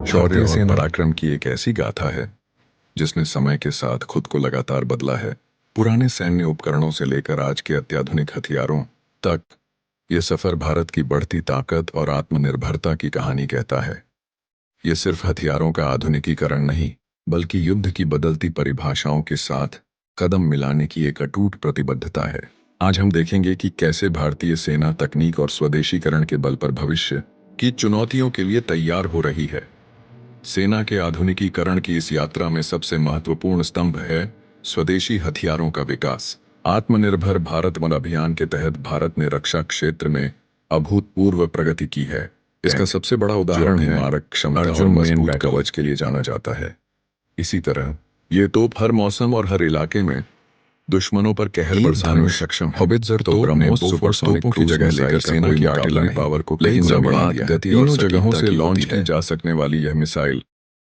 शौर्य और पराक्रम की एक ऐसी गाथा है जिसने समय के साथ खुद को लगातार बदला है। पुराने सैन्य उपकरणों से लेकर आज के अत्याधुनिक हथियारों तक, ये सफर भारत की बढ़ती ताकत और आत्मनिर्भरता की कहानी कहता है। ये सिर्फ हथियारों का आधुनिकीकरण नहीं, बल्कि युद्ध की बदलती परिभाषाओं के साथ कदम मिलाने की एक अटूट प्रतिबद्धता है। आज हम देखेंगे कि कैसे भारतीय सेना तकनीक और स्वदेशीकरण के बल पर भविष्य की चुनौतियों के लिए तैयार हो रही है। सेना के आधुनिकीकरण की इस यात्रा में सबसे महत्वपूर्ण स्तंभ है स्वदेशी हथियारों का विकास। आत्मनिर्भर भारत वन अभियान के तहत भारत ने रक्षा क्षेत्र में अभूतपूर्व प्रगति की है। इसका सबसे बड़ा उदाहरण है मारक क्षमता और मजबूत कवच के लिए जाना जाता है। इसी तरह ये तोप हर मौसम और हर इलाके में दुश्मनों पर कहर बरसाने में सक्षम है। तोप ने सुपरसोनिकों की जगह लेकर सेना की आर्टिलरी पावर को कई गुना बढ़ा दिया है। तीनों जगहों से लॉन्च की जा सकने वाली यह मिसाइल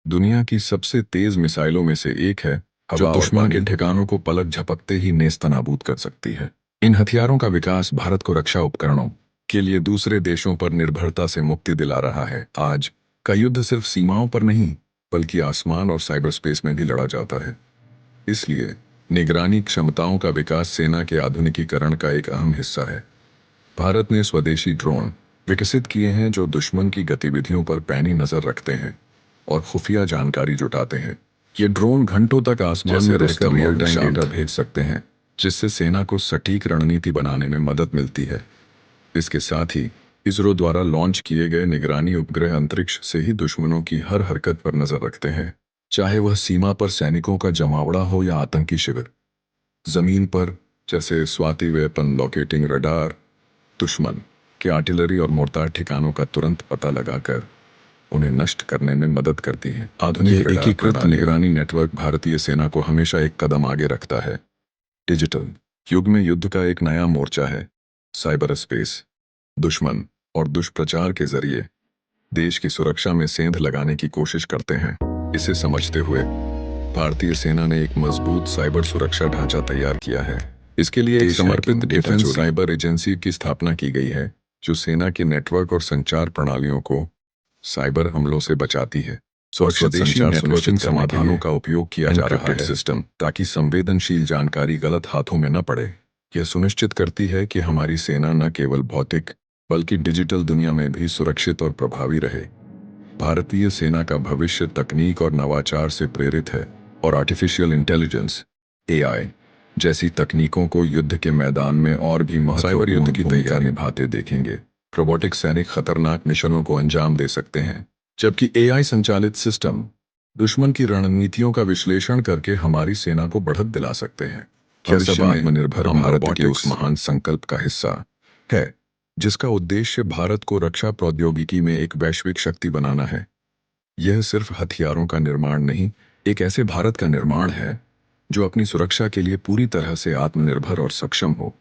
दुनिया की सबसे तेज मिसाइलों में से एक है, जो दुश्मन के ठिकानों को पलक झपकते ही नेस्तनाबूद कर सकती है। इन हथियारों का विकास भारत को रक्षा उपकरणों के लिए दूसरे देशों पर निर्भरता से मुक्ति दिला रहा है। आज का युद्ध सिर्फ सीमाओं पर नहीं, बल्कि आसमान और साइबर स्पेस में भी लड़ा जाता है। इसलिए निगरानी क्षमताओं का विकास सेना के आधुनिकीकरण का एक अहम हिस्सा है। भारत ने स्वदेशी ड्रोन विकसित किए हैं जो दुश्मन की गतिविधियों पर पैनी नजर रखते हैं और खुफिया जानकारी जुटाते हैं। ये ड्रोन घंटों तक आसमान में रहकर रियल टाइम डेटा भेज सकते हैं, जिससे सेना को सटीक रणनीति बनाने में मदद मिलती है। इसके साथ ही इसरो द्वारा लॉन्च किए गए निगरानी उपग्रह अंतरिक्ष से ही दुश्मनों की हर हरकत पर नजर रखते हैं, चाहे वह सीमा पर सैनिकों का जमावड़ा हो या आतंकी शिविर। जमीन पर, जैसे स्वाति वेपन लोकेटिंग रडार, दुश्मन के आर्टिलरी और मोर्टार ठिकानों का तुरंत पता लगाकर उन्हें नष्ट करने में मदद करती है। आधुनिक एकीकृत निगरानी नेटवर्क भारतीय सेना को हमेशा एक कदम आगे रखता है। डिजिटल युग में युद्ध का एक नया मोर्चा है। साइबर स्पेस दुश्मन और दुष्प्रचार के जरिए देश की सुरक्षा में सेंध लगाने की कोशिश करते हैं। इसे समझते हुए भारतीय सेना ने एक मजबूत साइबर सुरक्षा ढांचा तैयार किया है। इसके लिए एक समर्पित डिफेंस साइबर एजेंसी की स्थापना की गई है, जो सेना के नेटवर्क और संचार प्रणालियों को साइबर हमलों से बचाती है। स्वदेशी नेटवर्किंग समाधानों का उपयोग किया जा रहा है सिस्टम, ताकि संवेदनशील जानकारी गलत हाथों में न पड़े। यह सुनिश्चित करती है कि हमारी सेना न केवल भौतिक बल्कि डिजिटल दुनिया में भी सुरक्षित और प्रभावी रहे। भारतीय सेना का भविष्य तकनीक और नवाचार से प्रेरित है और आर्टिफिशियल इंटेलिजेंस (एआई) जैसी तकनीकों को युद्ध के मैदान में और भी महत्वपूर्ण युद्ध की भूमिका निभाते देखेंगे। रोबोटिक सैनिक खतरनाक मिशनों को अंजाम दे सकते हैं, जबकि एआई संचालित सिस्टम दुश्मन की रणनीतियों का विश्लेषण करके हमारी सेना को बढ़त दिला सकते हैं। क्या सब आत्मनिर्भर भारत के उस महान संकल्प का हिस्सा है जिसका उद्देश्य भारत को रक्षा प्रौद्योगिकी में एक वैश्विक शक्ति बनाना है? यह सिर्फ हथियारों का निर्माण नहीं, एक ऐसे भारत का निर्माण है जो अपनी सुरक्षा के लिए पूरी तरह से आत्मनिर्भर और सक्षम हो।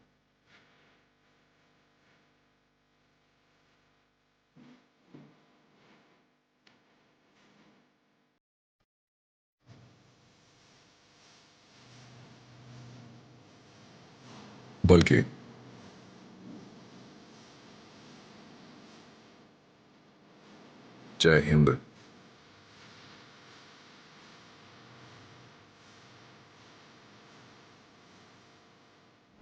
बल्कि जय हिंद।